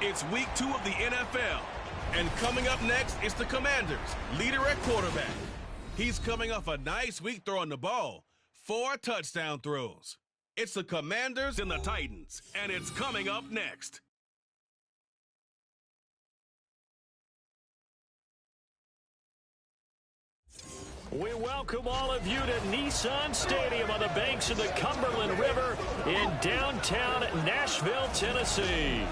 It's week 2 of the NFL. And coming up next is the Commanders' leader at quarterback. He's coming off a nice week throwing the ball. 4 touchdown throws. It's the Commanders and the Titans, and it's coming up next. We welcome all of you to Nissan Stadium on the banks of the Cumberland River in downtown Nashville, Tennessee.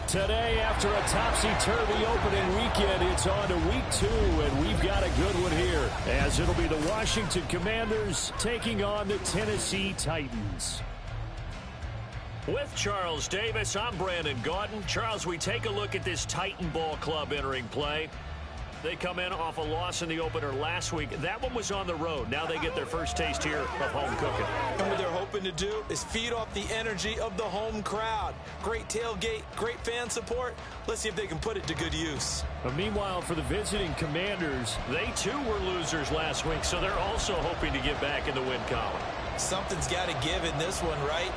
Today, after a topsy-turvy opening weekend, it's on to week 2, and we've got a good one here, as it'll be the Washington Commanders taking on the Tennessee Titans. With Charles Davis, I'm Brandon Gaudin. Charles, we take a look at this Titan Ball Club entering play. They come in off a loss in the opener last week. That one was on the road. Now they get their first taste here of home cooking. And what they're hoping to do is feed off the energy of the home crowd. Great tailgate, great fan support. Let's see if they can put it to good use. But meanwhile, for the visiting Commanders, they too were losers last week, so they're also hoping to get back in the win column. Something's got to give in this one, right?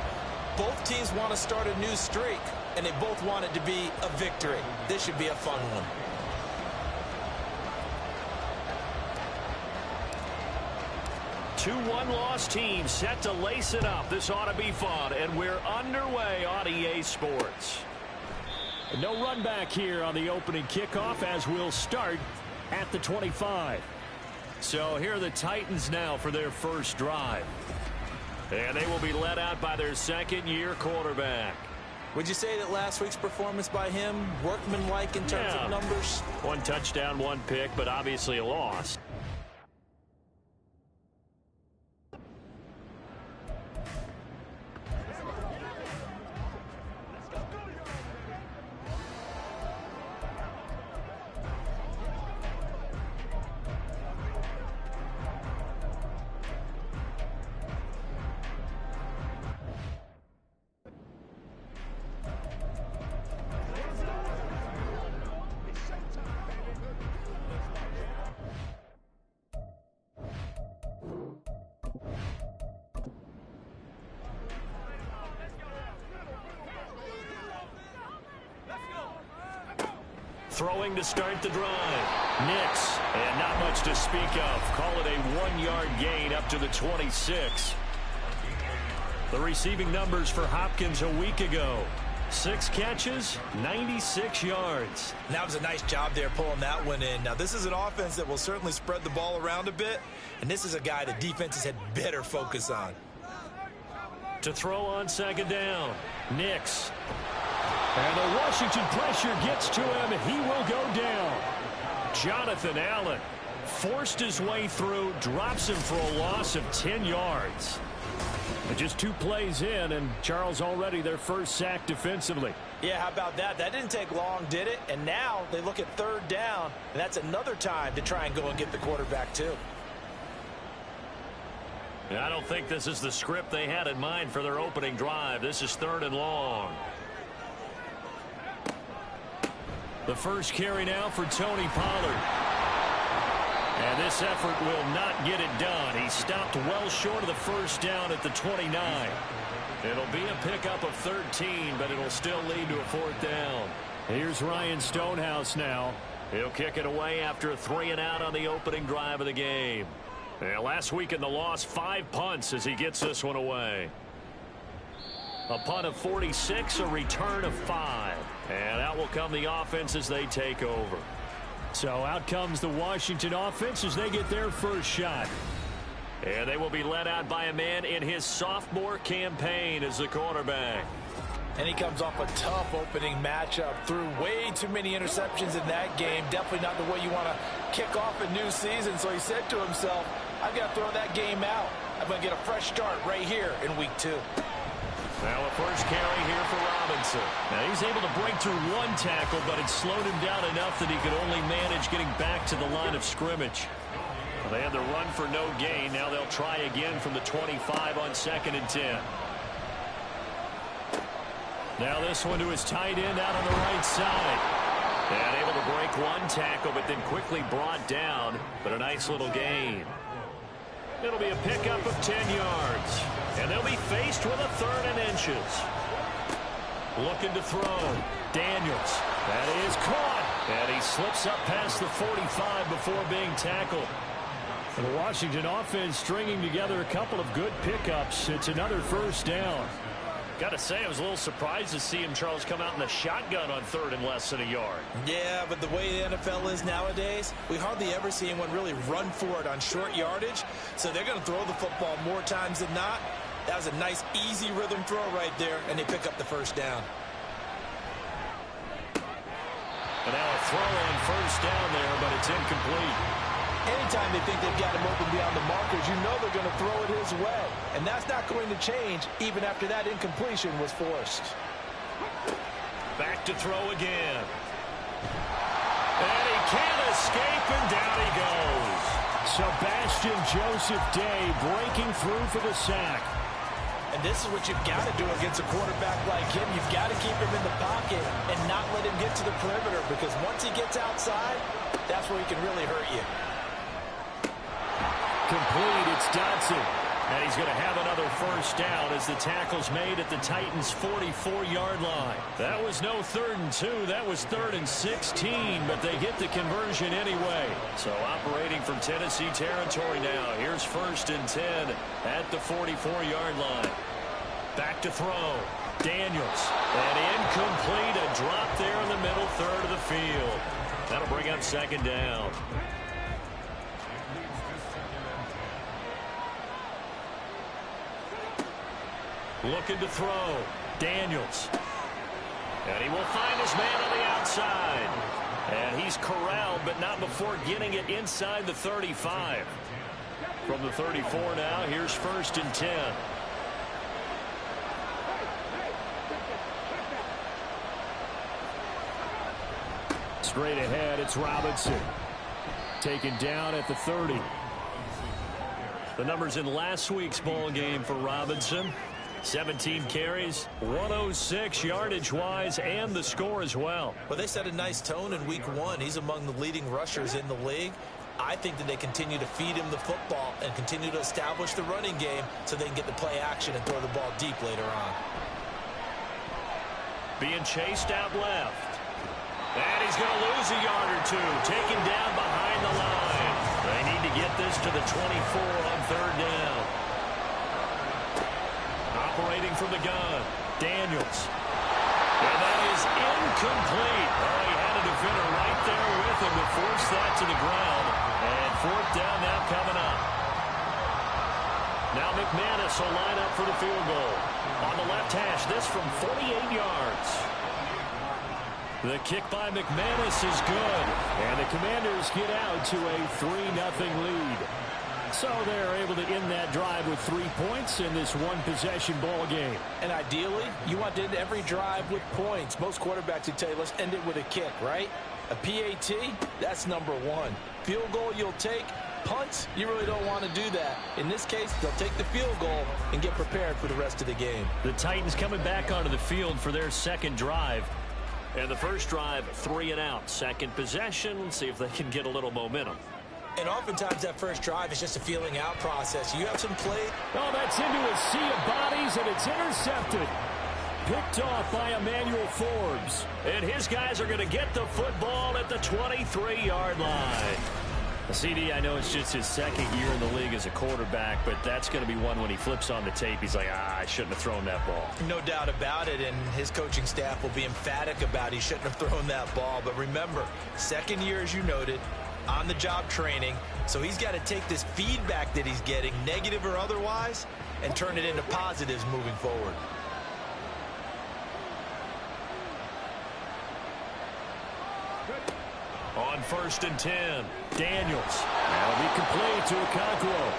Both teams want to start a new streak, and they both want it to be a victory. This should be a fun one. Two one-loss teams set to lace it up. This ought to be fun, and we're underway on EA Sports. No run back here on the opening kickoff as we'll start at the 25. So here are the Titans now for their first drive. And they will be led out by their second-year quarterback. Would you say that last week's performance by him, workmanlike in terms of numbers? 1 touchdown, 1 pick, but obviously a loss. Throwing to start the drive. Nix, and not much to speak of. Call it a 1-yard gain up to the 26. The receiving numbers for Hopkins a week ago. 6 catches, 96 yards. That was a nice job there pulling that one in. Now, this is an offense that will certainly spread the ball around a bit, and this is a guy the defenses had better focus on. To throw on second down, Nix. And the Washington pressure gets to him. He will go down. Jonathan Allen forced his way through, drops him for a loss of 10 yards. But just 2 plays in, and Charles already their first sack defensively. Yeah, how about that? That didn't take long, did it? And now they look at third down, and that's another time to try and go and get the quarterback too. I don't think this is the script they had in mind for their opening drive. This is 3rd and long. The first carry now for Tony Pollard. And this effort will not get it done. He stopped well short of the first down at the 29. It'll be a pickup of 13, but it'll still lead to a 4th down. Here's Ryan Stonehouse now. He'll kick it away after a 3-and-out on the opening drive of the game. And last week in the loss, 5 punts as he gets this one away. A punt of 46, a return of 5. And out will come the offense as they take over. So out comes the Washington offense as they get their first shot. And they will be led out by a man in his sophomore campaign as the quarterback. And he comes off a tough opening matchup. Threw way too many interceptions in that game. Definitely not the way you want to kick off a new season. So he said to himself, I've got to throw that game out. I'm going to get a fresh start right here in week 2. Now a first carry here for Robinson. Now he's able to break through 1 tackle, but it slowed him down enough that he could only manage getting back to the line of scrimmage. They had the run for no gain. Now they'll try again from the 25 on 2nd and 10. Now this one to his tight end out on the right side. And able to break 1 tackle, but then quickly brought down. But a nice little gain. It'll be a pickup of 10 yards. And they'll be faced with a 3rd and inches. Looking to throw. Daniels. That is caught. And he slips up past the 45 before being tackled. The Washington offense stringing together a couple of good pickups. It's another first down. Got to say, I was a little surprised to see him, Charles, come out in the shotgun on 3rd and less than a yard. Yeah, but the way the NFL is nowadays, we hardly ever see anyone really run for it on short yardage. So they're going to throw the football more times than not. That was a nice, easy rhythm throw right there, and they pick up the first down. And now a throw on first down there, but it's incomplete. Anytime they think they've got him open beyond the markers, you know they're going to throw it his way. And that's not going to change even after that incompletion was forced. Back to throw again. And he can't escape, and down he goes. Sebastian Joseph Day breaking through for the sack. And this is what you've got to do against a quarterback like him. You've got to keep him in the pocket and not let him get to the perimeter, because once he gets outside, that's where he can really hurt you. Complete, it's Dotson. And he's going to have another first down as the tackle's made at the Titans' 44-yard line. That was no 3rd and 2. That was 3rd and 16, but they get the conversion anyway. So operating from Tennessee territory now. Here's 1st and 10 at the 44-yard line. Back to throw. Daniels. And incomplete. A drop there in the middle third of the field. That'll bring up 2nd down. Looking to throw. Daniels. And he will find his man on the outside. And he's corralled, but not before getting it inside the 35. From the 34 now, here's 1st and 10. Straight ahead, it's Robinson. Taken down at the 30. The numbers in last week's ball game for Robinson. 17 carries, 106 yardage-wise, and the score as well. Well, they set a nice tone in week 1. He's among the leading rushers in the league. I think that they continue to feed him the football and continue to establish the running game so they can get the play action and throw the ball deep later on. Being chased out left. And he's going to lose a yard or two. Taken down behind the line. They need to get this to the 24 on 3rd down. Operating from the gun, Daniels. And that is incomplete. Oh, he had a defender right there with him to force that to the ground. And 4th down now coming up. Now McManus will line up for the field goal. On the left hash, this from 48 yards. The kick by McManus is good. And the Commanders get out to a 3-0 lead. So they're able to end that drive with 3 points in this one-possession ball game. And ideally, you want to end every drive with points. Most quarterbacks would tell you, let's end it with a kick, right? A PAT, that's number 1. Field goal you'll take. Punts, you really don't want to do that. In this case, they'll take the field goal and get prepared for the rest of the game. The Titans coming back onto the field for their second drive. And the first drive, 3 and out. Second possession, see if they can get a little momentum. And oftentimes that first drive is just a feeling out process. You have some play. Oh, that's into a sea of bodies, and it's intercepted. Picked off by Emmanuel Forbes. And his guys are going to get the football at the 23-yard line. CD, I know it's just his second year in the league as a quarterback, but that's going to be one when he flips on the tape. He's like, I shouldn't have thrown that ball. No doubt about it, and his coaching staff will be emphatic about he shouldn't have thrown that ball. But remember, second year, as you noted, on-the-job training, so he's got to take this feedback that he's getting, negative or otherwise, and turn it into positives moving forward. On 1st and 10, Daniels. That'll be complete to Okonkwo.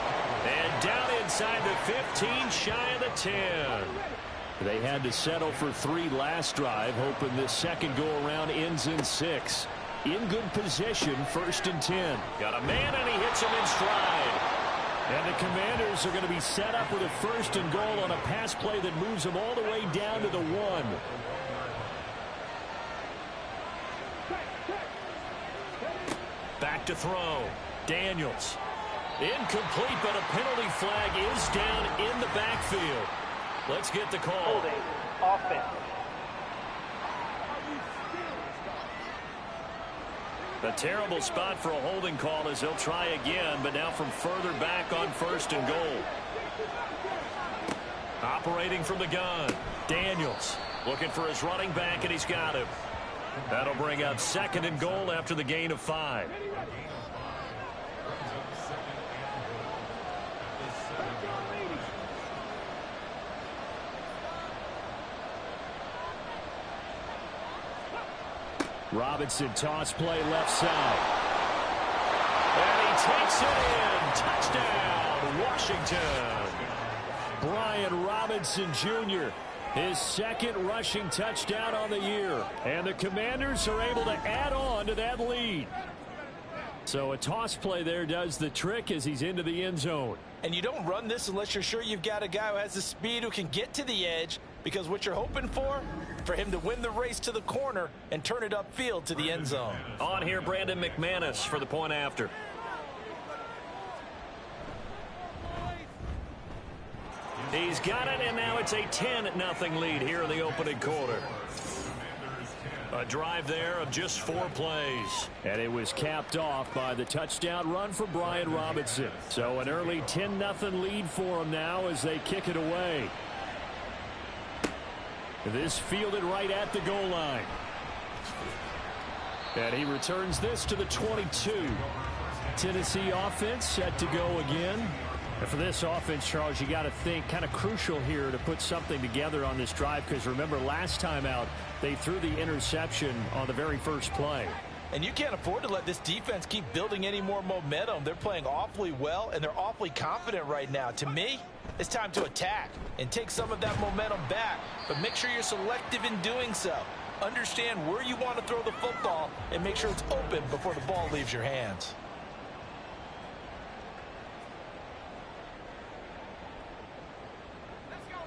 And down inside the 15, shy of the 10. They had to settle for 3 last drive, hoping this second go-around ends in 6. In good position, 1st and 10. Got a man, and he hits him in stride. And the Commanders are going to be set up with a 1st and goal on a pass play that moves them all the way down to the 1. Back to throw. Daniels. Incomplete, but a penalty flag is down in the backfield. Let's get the call. Holding. Offense. A terrible spot for a holding call as he'll try again, but now from further back on 1st and goal. Operating from the gun, Daniels looking for his running back, and he's got him. That'll bring up 2nd and goal after the gain of 5. Robinson toss play left side. And he takes it in. Touchdown, Washington. Brian Robinson Jr., his 2nd rushing touchdown on the year. And the Commanders are able to add on to that lead. So a toss play there does the trick as he's into the end zone. And you don't run this unless you're sure you've got a guy who has the speed who can get to the edge, because what you're hoping for him to win the race to the corner and turn it upfield to the end zone. On here, Brandon McManus for the point after. He's got it, and now it's a 10-0 lead here in the opening quarter. A drive there of just 4 plays. And it was capped off by the touchdown run for Brian Robinson. So an early 10-0 lead for him now as they kick it away. This fielded right at the goal line. And he returns this to the 22. Tennessee offense set to go again. And for this offense, Charles, you got to think kind of crucial here to put something together on this drive, because remember last time out they threw the interception on the very first play. And you can't afford to let this defense keep building any more momentum. They're playing awfully well, and they're awfully confident right now. To me, it's time to attack and take some of that momentum back, but make sure you're selective in doing so. Understand where you want to throw the football and make sure it's open before the ball leaves your hands.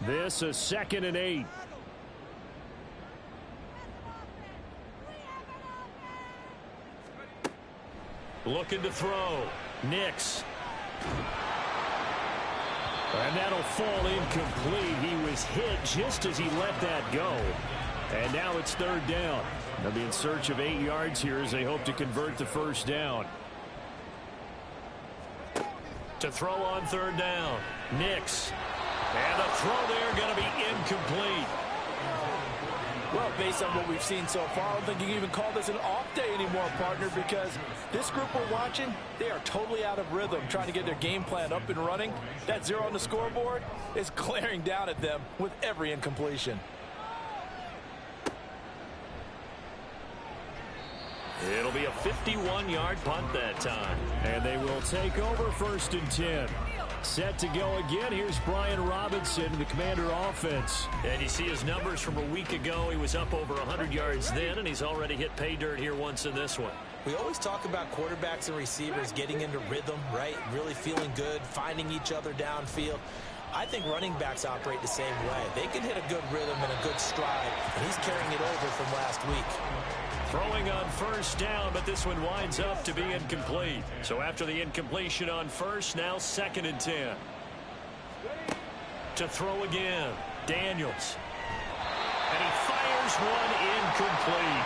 This is 2nd and 8. Looking to throw. Nix. And that'll fall incomplete. He was hit just as he let that go. And now it's 3rd down. They'll be in search of 8 yards here as they hope to convert the 1st down. To throw on 3rd down. Nix. And the throw there going to be incomplete. Well, based on what we've seen so far, I don't think you can even call this an off day anymore, partner, because this group we're watching, they are totally out of rhythm trying to get their game plan up and running. That 0 on the scoreboard is glaring down at them with every incompletion. It'll be a 51-yard punt that time. And they will take over 1st and 10. Set to go again. Here's Brian Robinson, the Commander offense. And you see his numbers from a week ago. He was up over 100 yards then, and he's already hit pay dirt here once in this one. We always talk about quarterbacks and receivers getting into rhythm, right? Really feeling good, finding each other downfield. I think running backs operate the same way. They can hit a good rhythm and a good stride, and he's carrying it over from last week. Throwing on 1st down, but this one winds up to be incomplete. So after the incompletion on 1st, now 2nd and 10. To throw again, Daniels. And he fires one incomplete.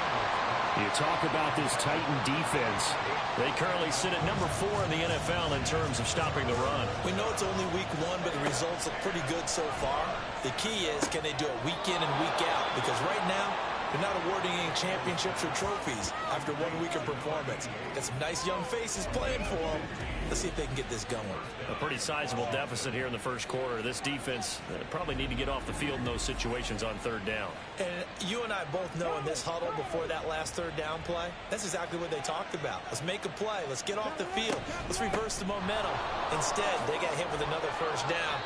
You talk about this Titan defense. They currently sit at number 4 in the NFL in terms of stopping the run. We know it's only week 1, but the results look pretty good so far. The key is, can they do it week in and week out? Because right now, they're not awarding any championships or trophies after 1 week of performance. Got some nice young faces playing for them. Let's see if they can get this going. A pretty sizable deficit here in the 1st quarter. This defense probably need to get off the field in those situations on 3rd down. And you and I both know in this huddle before that last 3rd down play, that's exactly what they talked about. Let's make a play. Let's get off the field. Let's reverse the momentum. Instead, they got hit with another 1st down,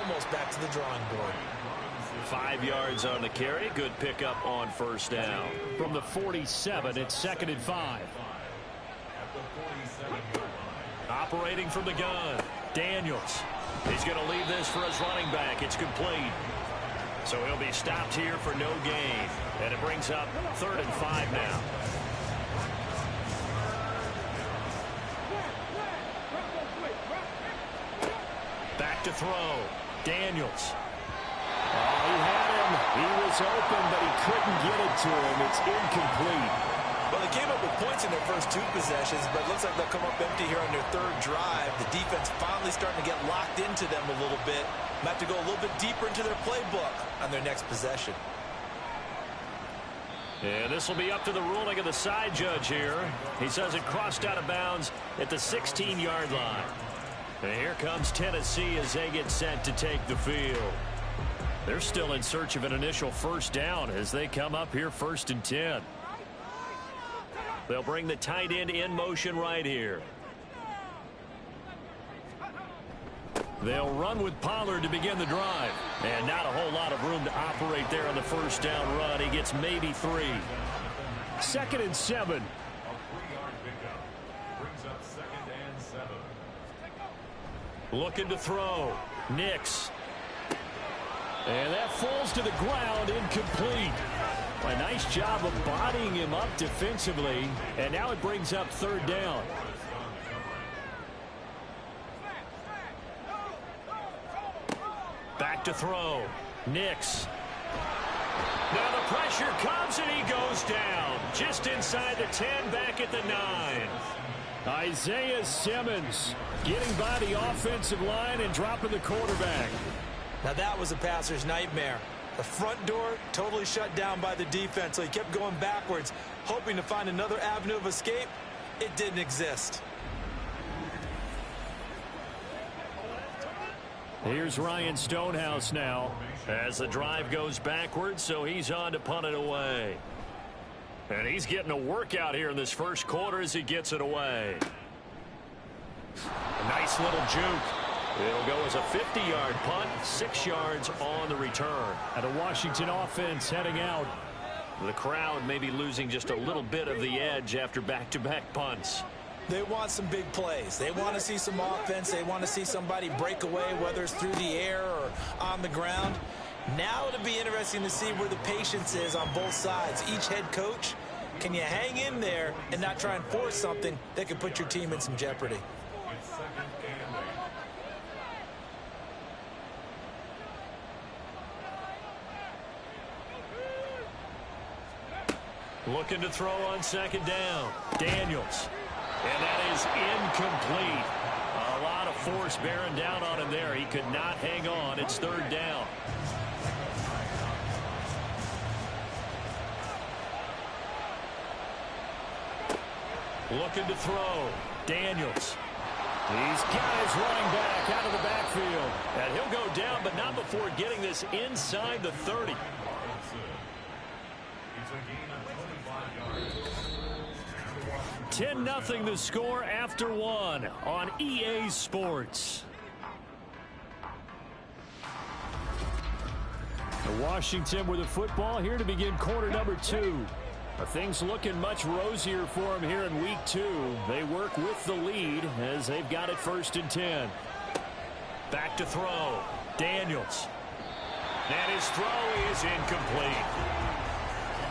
almost back to the drawing board. 5 yards on the carry. Good pickup on 1st down. From the 47, it's 2nd and 5. Operating from the gun, Daniels. He's going to leave this for his running back. It's complete. So he'll be stopped here for no gain. And it brings up 3rd and 5 now. Back to throw. Daniels. Oh, he had him. He was open, but he couldn't get it to him. It's incomplete. Well, they came up with points in their first 2 possessions, but it looks like they'll come up empty here on their 3rd drive. The defense finally starting to get locked into them a little bit. Might have to go a little bit deeper into their playbook on their next possession. And this will be up to the ruling of the side judge here. He says it crossed out of bounds at the 16-yard line. And here comes Tennessee as they get set to take the field. They're still in search of an initial first down as they come up here 1st and 10. They'll bring the tight end in motion right here. They'll run with Pollard to begin the drive. And not a whole lot of room to operate there on the first down run. He gets maybe 3. 2nd and 7. Looking to throw. Nix. And that falls to the ground, incomplete. A nice job of bodying him up defensively. And now it brings up 3rd down. Back to throw. Nix. Now the pressure comes and he goes down. Just inside the 10, back at the 9. Isaiah Simmons getting by the offensive line and dropping the quarterback. Now that was a passer's nightmare. The front door totally shut down by the defense, so he kept going backwards, hoping to find another avenue of escape. It didn't exist. Here's Ryan Stonehouse now as the drive goes backwards, so he's on to punt it away. And he's getting a workout here in this first quarter as he gets it away. A nice little juke. It'll go as a 50-yard punt, 6 yards on the return. And a Washington offense heading out. The crowd may be losing just a little bit of the edge after back-to-back punts. They want some big plays. They want to see some offense. They want to see somebody break away, whether it's through the air or on the ground. Now it'll be interesting to see where the patience is on both sides. Each head coach, can you hang in there and not try and force something that could put your team in some jeopardy? Looking to throw on 2nd down. Daniels. And that is incomplete. A lot of force bearing down on him there. He could not hang on. It's 3rd down. Looking to throw. Daniels. He's got his running back out of the backfield. And he'll go down, but not before getting this inside the 30. 10-0 the score after 1 on EA Sports. Washington with the football here to begin quarter number 2. Things looking much rosier for them here in week 2. They work with the lead as they've got it 1st and 10. Back to throw. Daniels. And his throw is incomplete.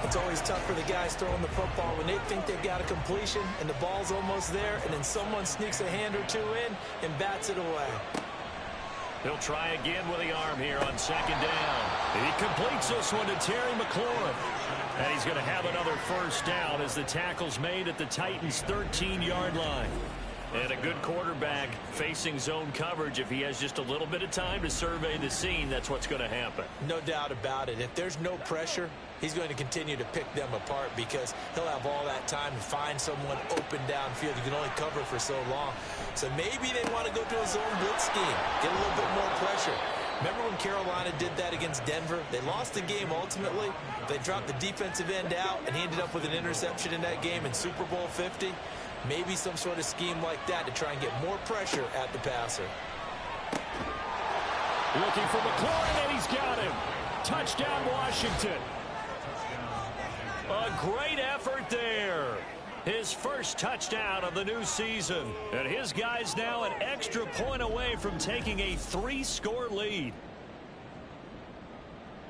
It's always tough for the guys throwing the football when they think they've got a completion and the ball's almost there, and then someone sneaks a hand or 2 in and bats it away. He'll try again with the arm here on 2nd down. He completes this one to Terry McLaurin. And he's going to have another first down as the tackle's made at the Titans' 13-yard line. And a good quarterback facing zone coverage. If he has just a little bit of time to survey the scene, that's what's going to happen. No doubt about it. If there's no pressure, he's going to continue to pick them apart because he'll have all that time to find someone open downfield. You can only cover for so long. So maybe they want to go to a zone blitz scheme, get a little bit more pressure. Remember when Carolina did that against Denver? They lost the game ultimately. They dropped the defensive end out, and he ended up with an interception in that game in Super Bowl 50. Maybe some sort of scheme like that to try and get more pressure at the passer. Looking for McLaurin, and he's got him. Touchdown, Washington. A great effort there. His first touchdown of the new season. And his guys now an extra point away from taking a 3-score lead.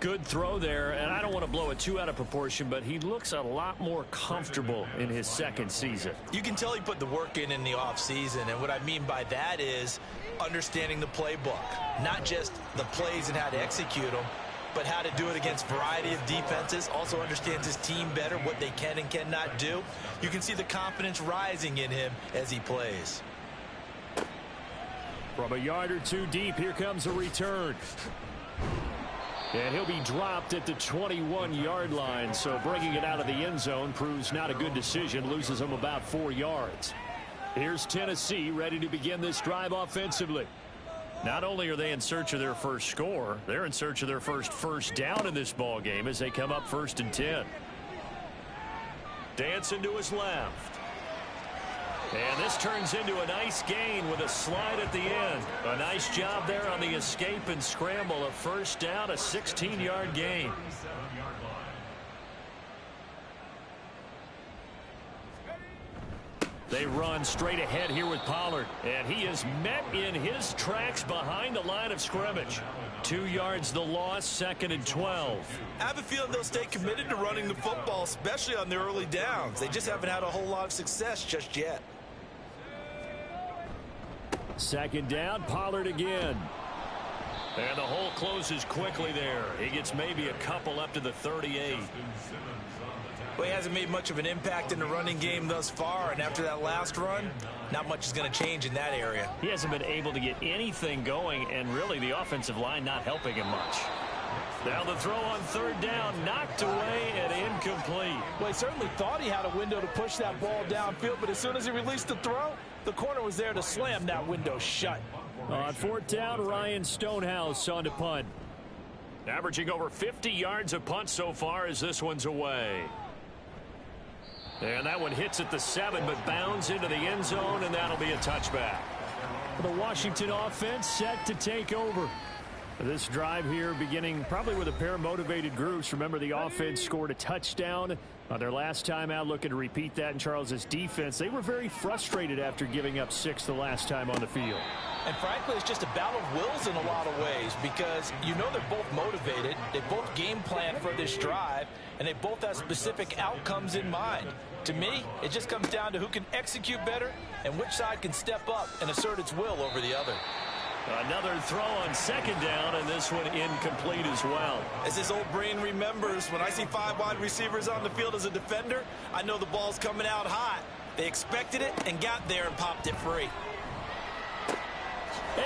Good throw there, and I don't want to blow it too out of proportion, but he looks a lot more comfortable in his 2nd season. You can tell he put the work in the offseason, and what I mean by that is understanding the playbook, not just the plays and how to execute them, but how to do it against a variety of defenses. Also understands his team better, what they can and cannot do. You can see the confidence rising in him as he plays. From a yard or two deep, here comes a return. And he'll be dropped at the 21-yard line, so bringing it out of the end zone proves not a good decision, loses him about 4 yards. Here's Tennessee ready to begin this drive offensively. Not only are they in search of their first score, they're in search of their first down in this ball game as they come up 1st and 10. Dancing to his left. And this turns into a nice gain with a slide at the end. A nice job there on the escape and scramble. A first down, a 16-yard gain. They run straight ahead here with Pollard. And he is met in his tracks behind the line of scrimmage. 2 yards the loss, 2nd and 12. I have a feeling they'll stay committed to running the football, especially on their early downs. They just haven't had a whole lot of success just yet. 2nd down, Pollard again. And the hole closes quickly there. He gets maybe a couple up to the 38. Well, he hasn't made much of an impact in the running game thus far, and after that last run, not much is going to change in that area. He hasn't been able to get anything going, and really the offensive line not helping him much. Now the throw on 3rd down, knocked away and incomplete. Well, he certainly thought he had a window to push that ball downfield, but as soon as he released the throw, the corner was there to slam that window shut. On 4th down, Ryan Stonehouse on to punt. Averaging over 50 yards a punt so far as this one's away. And that one hits at the 7, but bounds into the end zone, and that'll be a touchback. The Washington offense set to take over. This drive here beginning probably with a pair of motivated groups. Remember, the offense scored a touchdown on their last time out, looking to repeat that in Charles's defense. They were very frustrated after giving up 6 the last time on the field. And frankly, it's just a battle of wills in a lot of ways because you know they're both motivated, they both game plan for this drive, and they both have specific outcomes in mind. To me, it just comes down to who can execute better and which side can step up and assert its will over the other. Another throw on 2nd down, and this one incomplete as well. As his old brain remembers, when I see 5 wide receivers on the field as a defender, I know the ball's coming out hot. They expected it and got there and popped it free.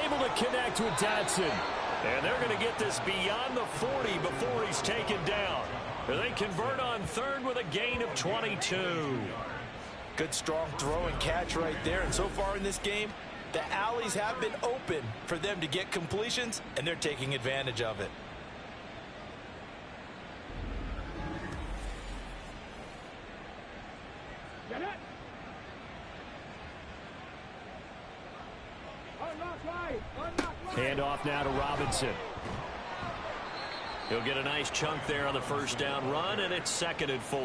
Able to connect with Dotson. And they're going to get this beyond the 40 before he's taken down. They convert on 3rd with a gain of 22. Good strong throw and catch right there. And so far in this game, the alleys have been open for them to get completions, and they're taking advantage of it. Hand off now to Robinson. He'll get a nice chunk there on the 1st down run, and it's 2nd and 4.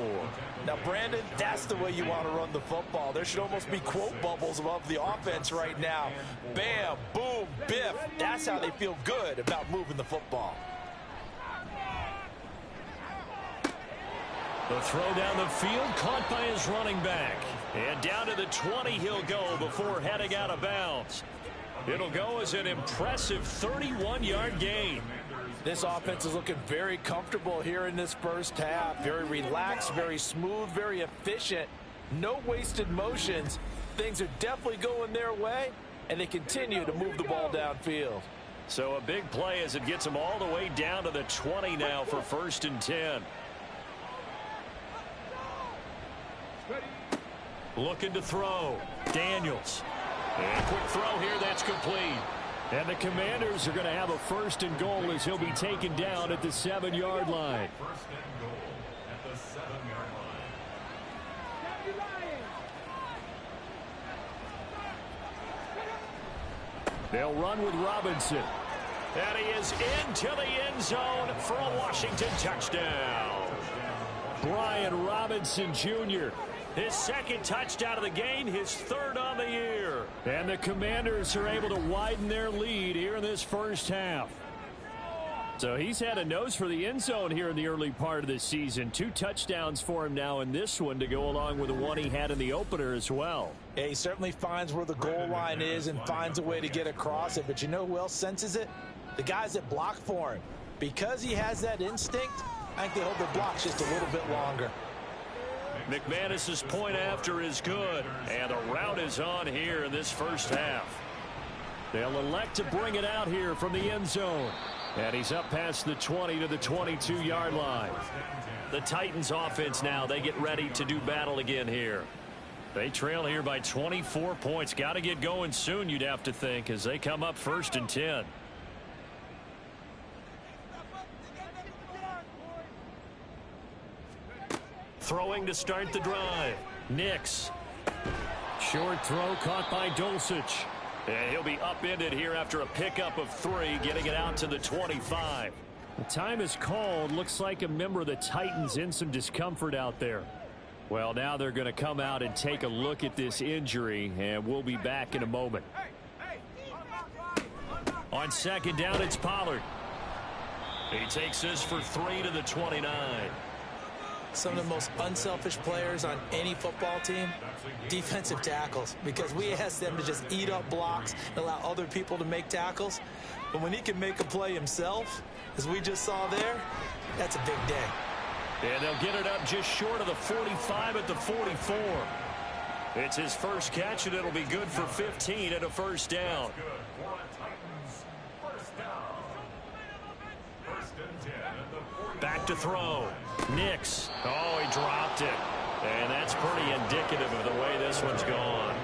Now, Brandon, that's the way you want to run the football. There should almost be quote bubbles above the offense right now. Bam, boom, biff. That's how they feel good about moving the football. The throw down the field caught by his running back. And down to the 20 he'll go before heading out of bounds. It'll go as an impressive 31-yard gain. This offense is looking very comfortable here in this first half. Very relaxed, very smooth, very efficient. No wasted motions. Things are definitely going their way, and they continue to move the ball downfield. So a big play as it gets them all the way down to the 20 now for 1st and 10. Looking to throw. Daniels. And quick throw here, that's complete. And the Commanders are going to have a 1st and goal as he'll be taken down at the 7-yard line. 1st and goal at the 7-yard line. They'll run with Robinson. And he is into the end zone for a Washington touchdown. Brian Robinson Jr. His 2nd touchdown of the game, his 3rd on the year. And the Commanders are able to widen their lead here in this first half. So he's had a nose for the end zone here in the early part of the season. 2 touchdowns for him now in this one to go along with the one he had in the opener as well. Yeah, he certainly finds where the goal line is and finds a way to get across it. But you know who else senses it? The guys that block for him. Because he has that instinct, I think they hold their blocks just a little bit longer. McManus's point after is good, and the route is on here in this first half. They'll elect to bring it out here from the end zone, and he's up past the 20 to the 22-yard line. The Titans offense now, they get ready to do battle again here. They trail here by 24 points. Got to get going soon, you'd have to think, as they come up 1st and 10. Throwing to start the drive. Nix. Short throw caught by Dulcich. And he'll be upended here after a pickup of 3, getting it out to the 25. The time is called. Looks like a member of the Titans in some discomfort out there. Well, now they're going to come out and take a look at this injury, and we'll be back in a moment. On 2nd down, it's Pollard. He takes this for 3 to the 29. Some of the most unselfish players on any football team, defensive tackles, because we ask them to just eat up blocks and allow other people to make tackles. But when he can make a play himself, as we just saw there, that's a big day. And they'll get it up just short of the 45 at the 44. It's his first catch, and it'll be good for 15 and a first down. Back to throw. Nix. Oh, he dropped it. And that's pretty indicative of the way this one's gone.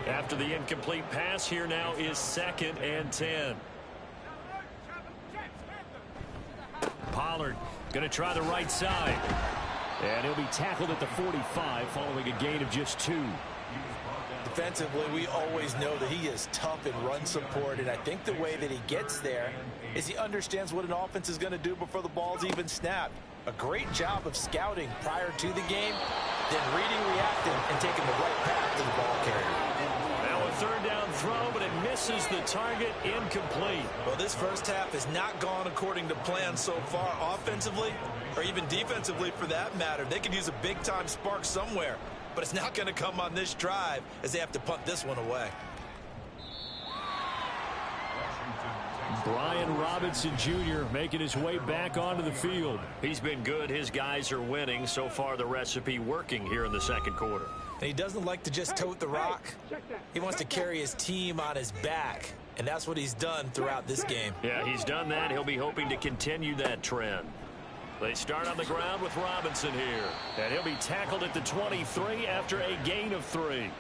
After the incomplete pass, here now is 2nd and 10. Pollard going to try the right side. And he'll be tackled at the 45 following a gain of just 2. Defensively, we always know that he is tough in run support, and I think the way that he gets there is he understands what an offense is going to do before the ball's even snapped. A great job of scouting prior to the game, then reading, reacting, and taking the right path to the ball carrier. Now a 3rd down throw, but it misses the target, incomplete. Well, this first half has not gone according to plan so far offensively, or even defensively for that matter. They could use a big-time spark somewhere, but it's not going to come on this drive as they have to punt this one away. Brian Robinson Jr. making his way back onto the field. He's been good. His guys are winning. So far, the recipe working here in the 2nd quarter. And he doesn't like to just tote the rock. He wants to carry his team on his back, and that's what he's done throughout this game. Yeah, he's done that. He'll be hoping to continue that trend. They start on the ground with Robinson here. And he'll be tackled at the 23 after a gain of 3.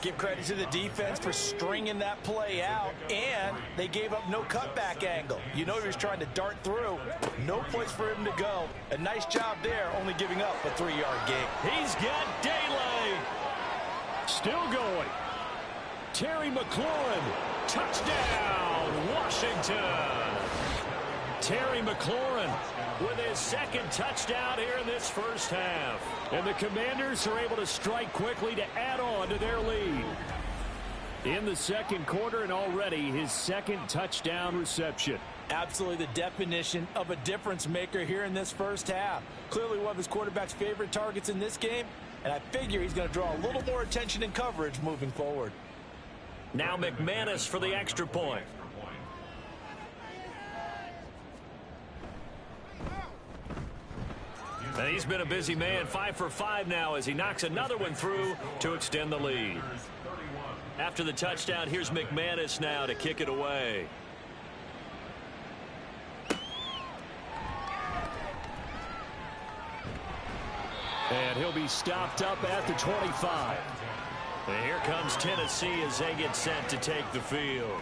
Give credit to the defense for stringing that play out, and they gave up no cutback angle. You know he was trying to dart through. No place for him to go. A nice job there, only giving up a 3-yard gain. He's got daylight. Still going. Terry McLaurin. Touchdown, Washington. Terry McLaurin with his 2nd touchdown here in this first half. And the Commanders are able to strike quickly to add on to their lead. In the 2nd quarter, and already his 2nd touchdown reception. Absolutely the definition of a difference maker here in this first half. Clearly one of his quarterback's favorite targets in this game, and I figure he's going to draw a little more attention and coverage moving forward. Now McManus for the extra point. And he's been a busy man, 5 for 5 now as he knocks another one through to extend the lead. After the touchdown, here's McManus now to kick it away. And he'll be stopped up at the 25. And here comes Tennessee as they get set to take the field.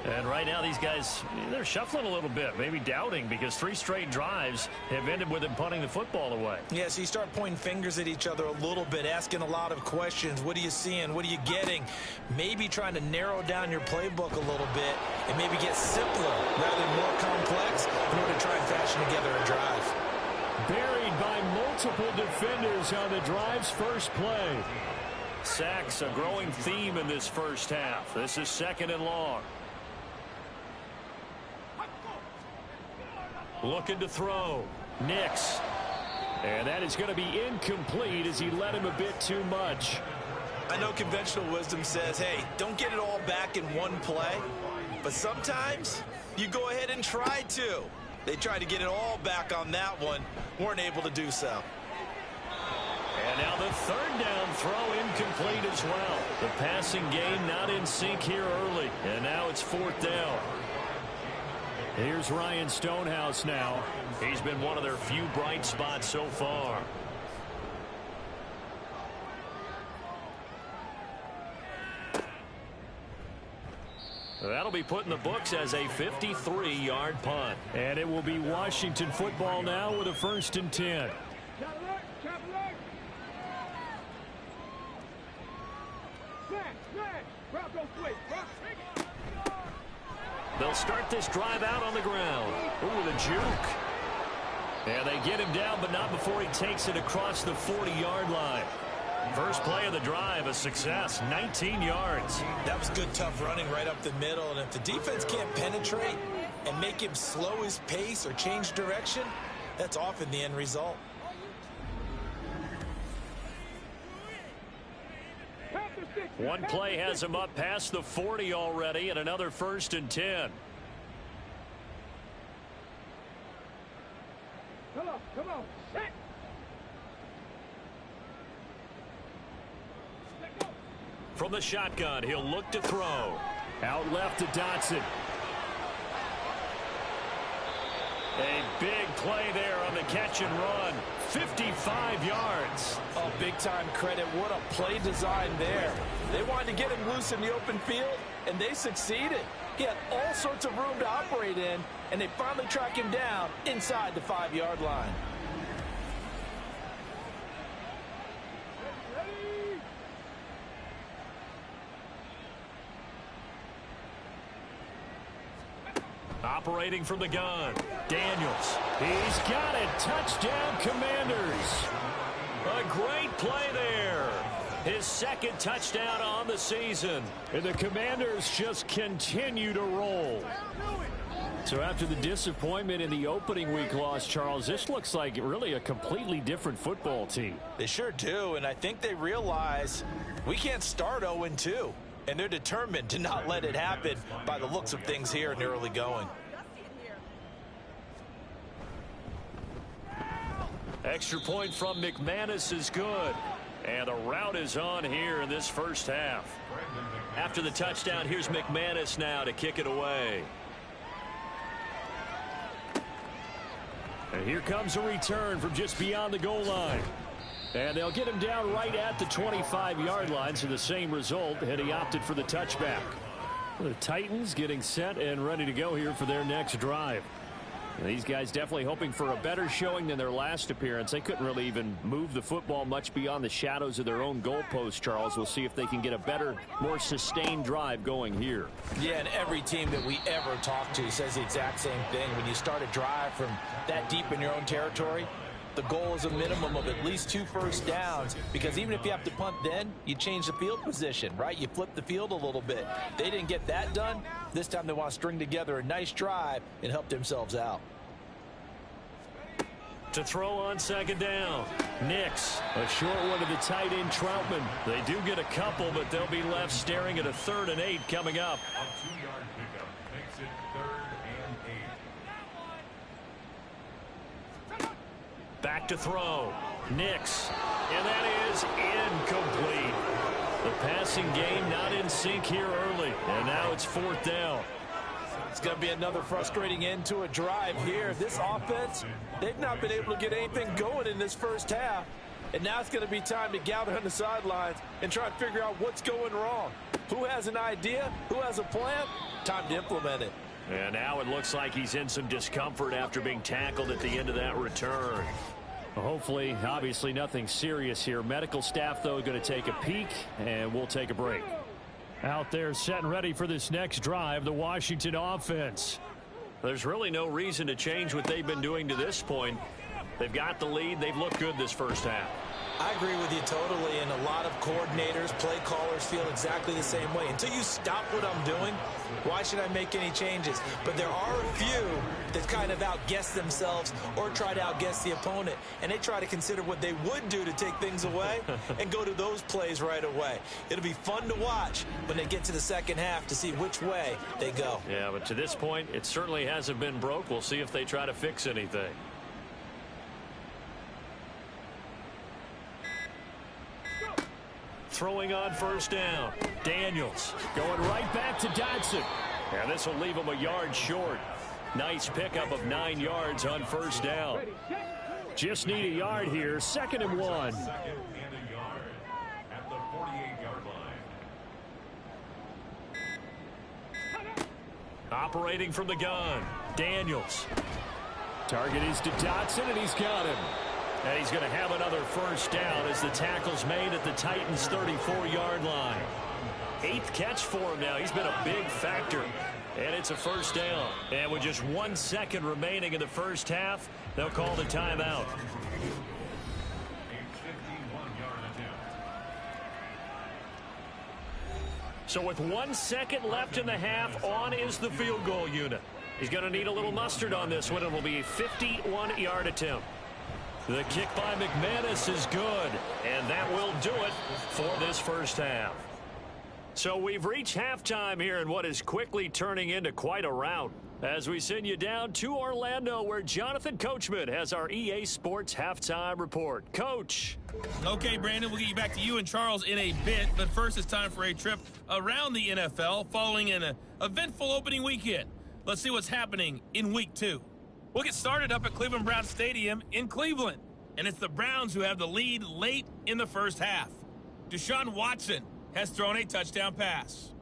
And right now these guys, they're shuffling a little bit, maybe doubting, because 3 straight drives have ended with them punting the football away. Yeah, so you start pointing fingers at each other a little bit, asking a lot of questions. What are you seeing? What are you getting? Maybe trying to narrow down your playbook a little bit and maybe get simpler rather than more complex in order to try and fashion together a drive. Buried by multiple defenders on the drive's first play. Sacks, a growing theme in this first half. This is 2nd and long. Looking to throw. Nix. And that is going to be incomplete as he led him a bit too much. I know conventional wisdom says, hey, don't get it all back in one play. But sometimes you go ahead and try to. They tried to get it all back on that one. Weren't able to do so. And now the third down throw incomplete as well. The passing game not in sync here early. And now it's fourth down. Here's Ryan Stonehouse now. He's been one of their few bright spots so far. That'll be put in the books as a 53-yard punt. And it will be Washington football now with a 1st and 10. They'll start this drive out on the ground. Ooh, the juke. And they get him down, but not before he takes it across the 40-yard line. First play of the drive, a success, 19 yards. That was good, tough running right up the middle. And if the defense can't penetrate and make him slow his pace or change direction, that's often the end result. One play has him up past the 40 already, and another 1st and 10. Come on, set. From the shotgun, he'll look to throw. Out left to Dotson. A big play there on the catch and run. 55 yards. Oh, big-time credit. What a play design there. They wanted to get him loose in the open field, and they succeeded. He had all sorts of room to operate in, and they finally track him down inside the 5-yard line. Operating from the gun, Daniels. He's got it. Touchdown, Commanders. A great play there. His 2nd touchdown on the season. And the Commanders just continue to roll. So after the disappointment in the opening week loss, Charles, this looks like really a completely different football team. They sure do, and I think they realize we can't start 0-2. And they're determined to not let it happen by the looks of things here in the early going. Extra point from McManus is good. And the route is on here in this first half. After the touchdown, here's McManus now to kick it away. And here comes a return from just beyond the goal line. And they'll get him down right at the 25-yard line, so the same result, and he opted for the touchback. The Titans getting set and ready to go here for their next drive. And these guys definitely hoping for a better showing than their last appearance. They couldn't really even move the football much beyond the shadows of their own goalpost, Charles. We'll see if they can get a better, more sustained drive going here. Yeah, and every team that we ever talk to says the exact same thing. When you start a drive from that deep in your own territory, the goal is a minimum of at least 2 first downs, because even if you have to punt then, you change the field position, right? You flip the field a little bit. They didn't get that done. This time they want to string together a nice drive and help themselves out. To throw on 2nd down, Nix. A short one to the tight end, Troutman. They do get a couple, but they'll be left staring at a 3rd and 8 coming up. A 2-yard pickup makes it 3rd and 8. Back to throw. Nix. And that is incomplete. The passing game not in sync here early. And now it's 4th down. It's going to be another frustrating end to a drive here. This offense, they've not been able to get anything going in this first half. And now it's going to be time to gather on the sidelines and try and figure out what's going wrong. Who has an idea? Who has a plan? Time to implement it. And now it looks like he's in some discomfort after being tackled at the end of that return. Hopefully, obviously nothing serious here. Medical staff, though, going to take a peek, and we'll take a break. Out there set and ready for this next drive, the Washington offense. There's really no reason to change what they've been doing to this point. They've got the lead. They've looked good this first half. I agree with you totally, and a lot of coordinators, play callers feel exactly the same way. Until you stop what I'm doing, why should I make any changes? But there are a few that kind of outguess themselves or try to outguess the opponent, and they try to consider what they would do to take things away and go to those plays right away. It'll be fun to watch when they get to the second half to see which way they go. Yeah, but to this point, it certainly hasn't been broke. We'll see if they try to fix anything. Throwing on first down. Daniels going right back to Dodson. And this will leave him a yard short. Nice pickup of 9 yards on first down. Just need a yard here. 2nd and 1. Second and a yard at the 48-yard line. Operating from the gun. Daniels. Target is to Dodson, and he's got him. And he's going to have another first down as the tackle's made at the Titans' 34-yard line. 8th catch for him now. He's been a big factor. And it's a first down. And with just 1 second remaining in the first half, they'll call the timeout. A 51-yard attempt. So with 1 second left in the half, on is the field goal unit. He's going to need a little mustard on this one. It will be a 51-yard attempt. The kick by McManus is good, and that will do it for this first half. So we've reached halftime here in what is quickly turning into quite a rout as we send you down to Orlando, where Jonathan Coachman has our EA Sports halftime report. Coach. Okay, Brandon, we'll get you back to you and Charles in a bit, but first it's time for a trip around the NFL following an eventful opening weekend. Let's see what's happening in Week 2. We'll get started up at Cleveland Browns Stadium in Cleveland, and it's the Browns who have the lead late in the first half. Deshaun Watson has thrown a touchdown pass.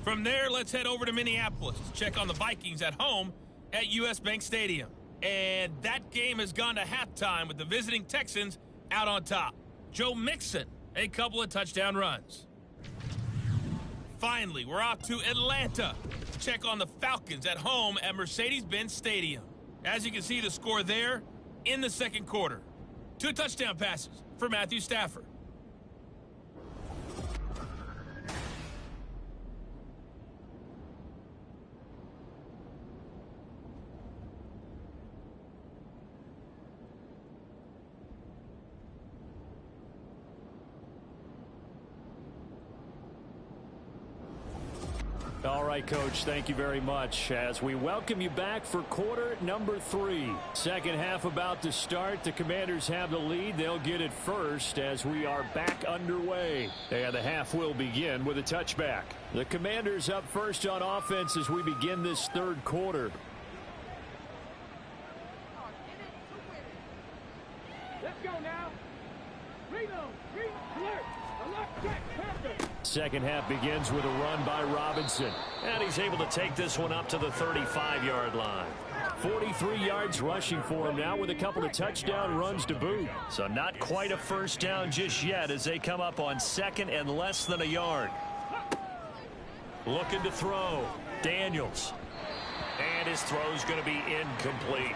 From there, let's head over to Minneapolis to check on the Vikings at home at US Bank Stadium. And that game has gone to halftime with the visiting Texans out on top. Joe Mixon, a couple of touchdown runs. Finally, we're off to Atlanta to check on the Falcons at home at Mercedes-Benz Stadium. As you can see, the score there in the second quarter. 2 touchdown passes for Matthew Stafford. All right, Coach, thank you very much as we welcome you back for quarter number 3. Second half about to start. The Commanders have the lead. They'll get it first as we are back underway. And the half will begin with a touchback. The Commanders up first on offense as we begin this third quarter. Let's go now. Reload. Alert. Alert. Check. Panther. Second half begins with a run by Robinson. And he's able to take this one up to the 35-yard line. 43 yards rushing for him now with a couple of touchdown runs to boot. So not quite a first down just yet as they come up on second and less than a yard. Looking to throw. Daniels. And his throw's going to be incomplete.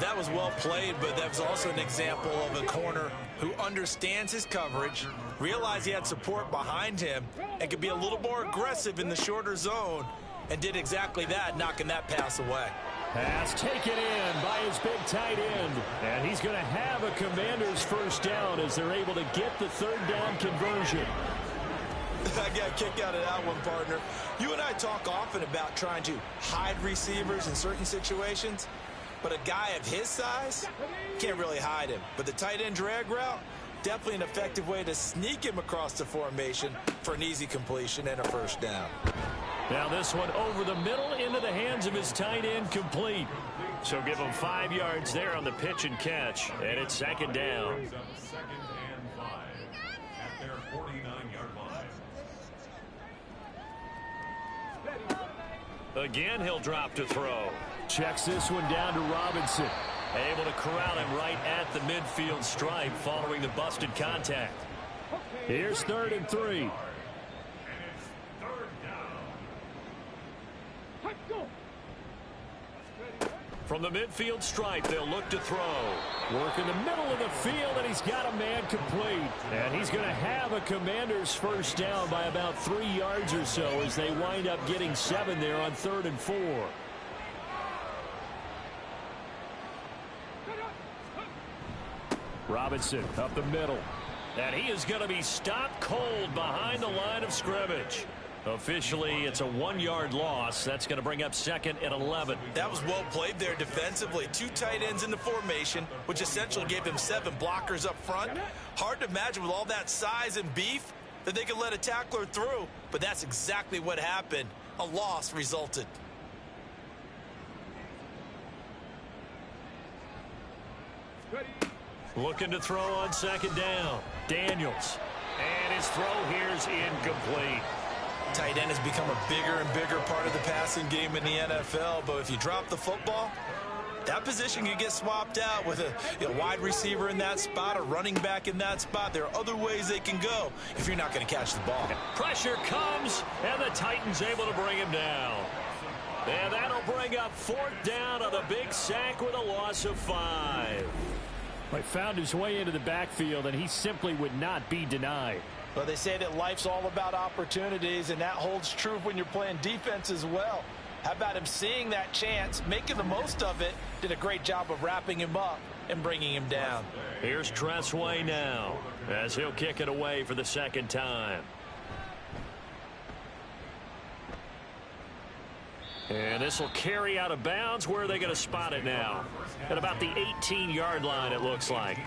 That was well played, but that was also an example of a corner who understands his coverage, realized he had support behind him, and could be a little more aggressive in the shorter zone, and did exactly that, knocking that pass away. Pass taken in by his big tight end. And he's going to have a Commanders first down as they're able to get the third down conversion. I got a kick out of that one, partner. You and I talk often about trying to hide receivers in certain situations. But a guy of his size, can't really hide him. But the tight end drag route, definitely an effective way to sneak him across the formation for an easy completion and a first down. Now this one over the middle into the hands of his tight end, complete. So give him 5 yards there on the pitch and catch. And it's second down. Brings up 2nd and 5 at their 49-yard line. Again, he'll drop to throw. Checks this one down to Robinson. Able to corral him right at the midfield stripe following the busted contact. Here's 3rd and 3. And it's 3rd down. Let's go. From the midfield stripe, they'll look to throw. Work in the middle of the field, and he's got a man complete. And he's going to have a Commanders first down by about 3 yards or so as they wind up getting 7 there on 3rd and 4. Robinson up the middle. And he is going to be stopped cold behind the line of scrimmage. Officially, it's a 1-yard loss. That's going to bring up 2nd and 11. That was well played there defensively. 2 tight ends in the formation, which essentially gave them 7 blockers up front. Hard to imagine with all that size and beef that they could let a tackler through, but that's exactly what happened. A loss resulted. Looking to throw on 2nd down. Daniels. And his throw here's incomplete. Tight end has become a bigger and bigger part of the passing game in the NFL, but if you drop the football, that position can get swapped out with a wide receiver in that spot, a running back in that spot. There are other ways they can go if you're not going to catch the ball. Pressure comes, and the Titans able to bring him down. And that'll bring up 4th down on a big sack with a loss of 5. He found his way into the backfield, and he simply would not be denied. Well, they say that life's all about opportunities, and that holds true when you're playing defense as well. How about him seeing that chance, making the most of it, did a great job of wrapping him up and bringing him down. Here's Tressway now as he'll kick it away for the 2nd time. And this will carry out of bounds. Where are they going to spot it now? At about the 18-yard line, it looks like.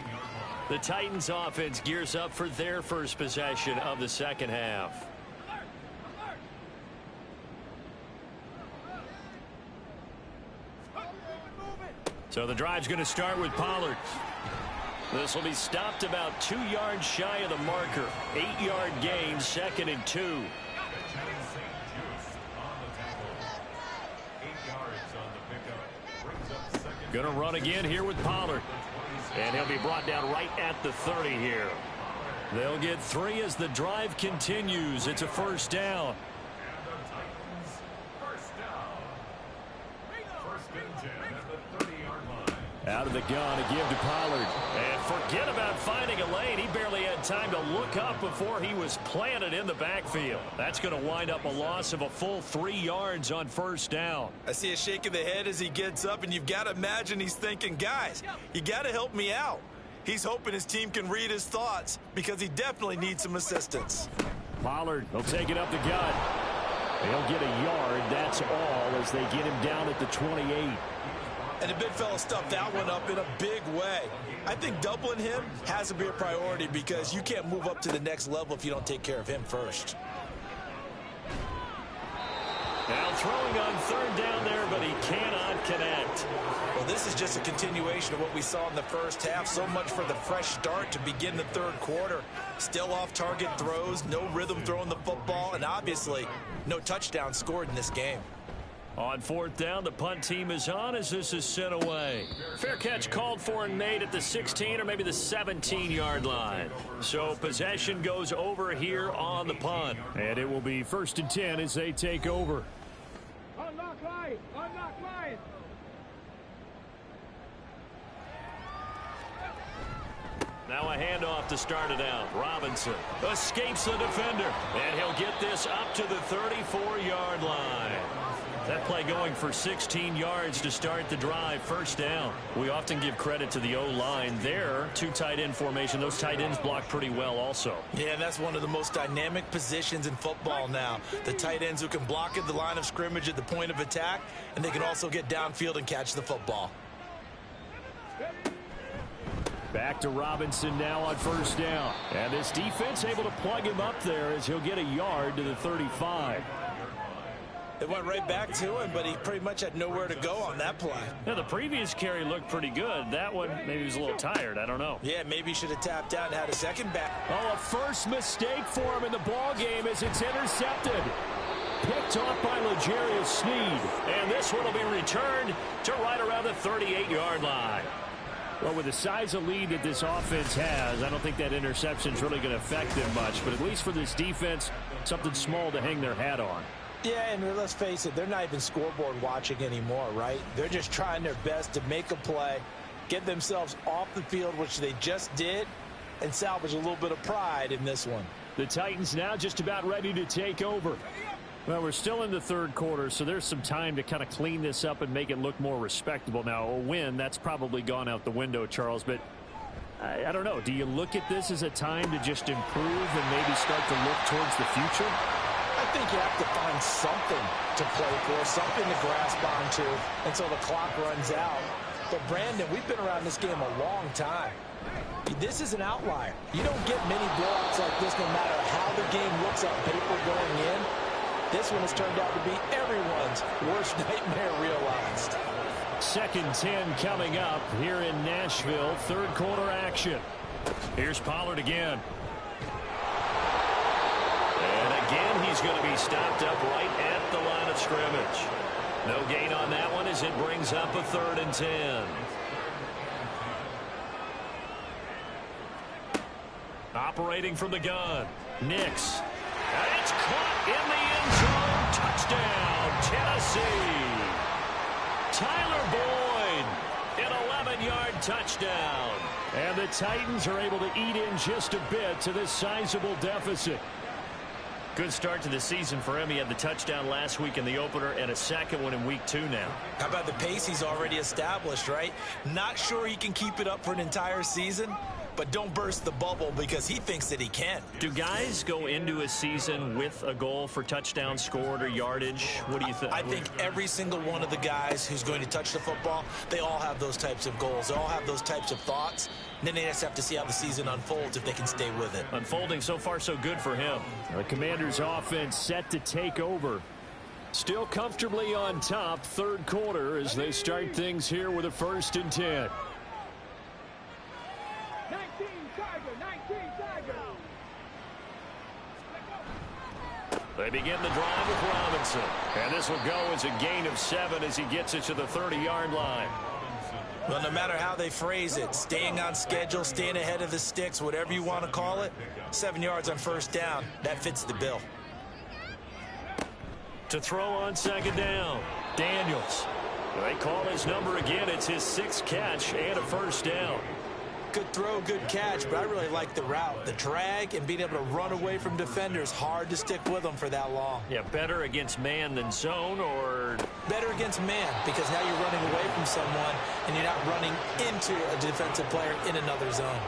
The Titans offense gears up for their first possession of the 2nd half. So the drive's going to start with Pollard. This will be stopped about 2 yards shy of the marker. 8-yard gain, 2nd and 2. Going to run again here with Pollard. And he'll be brought down right at the 30 here. They'll get 3 as the drive continues. It's a 1st down. Out of the gun to give to Pollard. And forget about finding a lane. He barely had time to look up before he was planted in the backfield. That's going to wind up a loss of a full 3 yards on 1st down. I see a shake of the head as he gets up, and you've got to imagine he's thinking, guys, you got to help me out. He's hoping his team can read his thoughts because he definitely needs some assistance. Pollard will take it up the gut. He'll get a yard. That's all as they get him down at the 28. And the big fella stuffed that one up in a big way. I think doubling him has to be a priority because you can't move up to the next level if you don't take care of him first. Now throwing on 3rd down there, but he cannot connect. Well, this is just a continuation of what we saw in the first half. So much for the fresh start to begin the 3rd quarter. Still off-target throws, no rhythm throwing the football, and obviously no touchdown scored in this game. On 4th down, the punt team is on as this is sent away. Fair catch called for and made at the 16 or maybe the 17-yard line. So possession goes over here on the punt. And it will be 1st and 10 as they take over. Unlock line! Unlock line! Now a handoff to start it out. Robinson escapes the defender. And he'll get this up to the 34-yard line. That play going for 16 yards to start the drive. 1st down. We often give credit to the O-line there. 2 tight end formation. Those tight ends block pretty well also. Yeah, and that's one of the most dynamic positions in football now. The tight ends who can block at the line of scrimmage at the point of attack, and they can also get downfield and catch the football. Back to Robinson now on 1st down. And this defense able to plug him up there as he'll get a yard to the 35. They went right back to him, but he pretty much had nowhere to go on that play. Now, the previous carry looked pretty good. That one, maybe he was a little tired. I don't know. Yeah, maybe he should have tapped out and had a second back. Oh, a first mistake for him in the ball game as it's intercepted. Picked off by L'Jarius Sneed. And this one will be returned to right around the 38-yard line. Well, with the size of lead that this offense has, I don't think that interception is really going to affect them much. But at least for this defense, something small to hang their hat on. Yeah, and let's face it, they're not even scoreboard watching anymore, right? They're just trying their best to make a play, get themselves off the field, which they just did, and salvage a little bit of pride in this one. The Titans now just about ready to take over. Well, we're still in the third quarter, so there's some time to kind of clean this up and make it look more respectable. Now, a win, that's probably gone out the window, Charles, but I don't know. Do you look at this as a time to just improve and maybe start to look towards the future? I think you have to find something to play for, something to grasp onto until the clock runs out. But, Brandon, we've been around this game a long time. This is an outlier. You don't get many blowouts like this no matter how the game looks on paper going in. This one has turned out to be everyone's worst nightmare realized. 2nd and 10 coming up here in Nashville. Third quarter action. Here's Pollard again. And again, he's going to be stopped up right at the line of scrimmage. No gain on that one as it brings up a 3rd and 10. Operating from the gun. Nix. And it's caught in the end zone. Touchdown, Tennessee. Tyler Boyd, an 11-yard touchdown. And the Titans are able to eat in just a bit to this sizable deficit. Good start to the season for him. He had the touchdown last week in the opener and a second one in week 2 now. How about the pace he's already established, right? Not sure he can keep it up for an entire season, but don't burst the bubble because he thinks that he can. Do guys go into a season with a goal for touchdown scored or yardage? What do you think? I think every single one of the guys who's going to touch the football, they all have those types of goals. They all have those types of thoughts. And then they just have to see how the season unfolds if they can stay with it. Unfolding so far so good for him. The Commanders' offense set to take over. Still comfortably on top, third quarter as they start things here with a 1st and 10. 19 Tiger. They begin the drive with Robinson. And this will go as a gain of 7 as he gets it to the 30-yard line. Well, no matter how they phrase it, staying on schedule, staying ahead of the sticks, whatever you want to call it, 7 yards on 1st down, that fits the bill. To throw on 2nd down, Daniels. They call his number again. It's his 6th catch and a 1st down. Good throw, good catch, but I really like the route. The drag and being able to run away from defenders, hard to stick with them for that long. Yeah, better against man than zone, or better against man because now you're running away from someone and you're not running into a defensive player in another zone.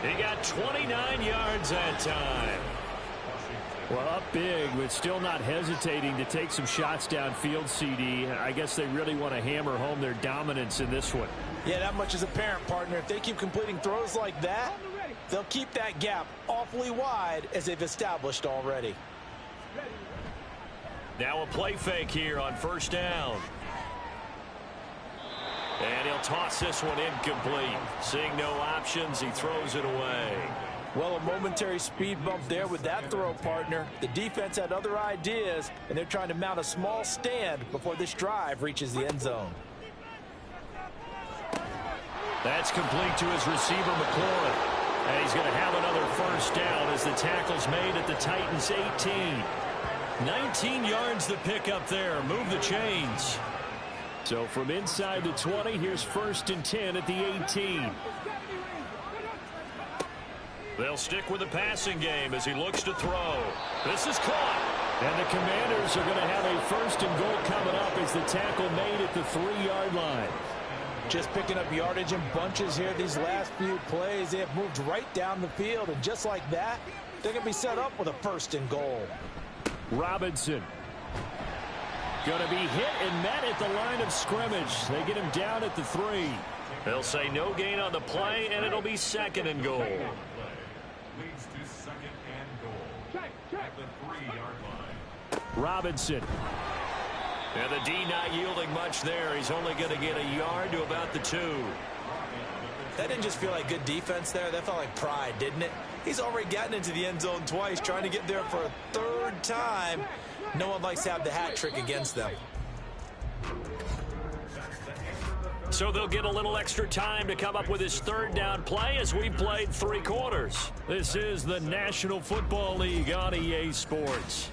He got 29 yards that time. Well, up big, but still not hesitating to take some shots downfield, CD. I guess they really want to hammer home their dominance in this one. Yeah, that much is apparent, partner. If they keep completing throws like that, they'll keep that gap awfully wide as they've established already. Now a play fake here on 1st down. And he'll toss this one incomplete. Seeing no options, he throws it away. Well, a momentary speed bump there with that throw, partner. The defense had other ideas, and they're trying to mount a small stand before this drive reaches the end zone. That's complete to his receiver, McLaurin. And he's going to have another 1st down as the tackle's made at the Titans' 18. 19 yards to pick up there. Move the chains. So from inside the 20, here's 1st and 10 at the 18. They'll stick with the passing game as he looks to throw. This is caught. And the Commanders are going to have a 1st and goal coming up as the tackle made at the 3-yard line. Just picking up yardage in bunches here these last few plays. They have moved right down the field, and just like that, they're going to be set up with a 1st and goal. Robinson. Going to be hit and met at the line of scrimmage. They get him down at the 3. They'll say no gain on the play, and it'll be 2nd and goal. Leads to 2nd and goal at the 3-yard line. Robinson. And the D not yielding much there. He's only going to get a yard to about the 2. That didn't just feel like good defense there. That felt like pride, didn't it? He's already gotten into the end zone twice, trying to get there for a 3rd time. No one likes to have the hat trick against them. So they'll get a little extra time to come up with his 3rd down play as we played 3 quarters. This is the National Football League on EA Sports.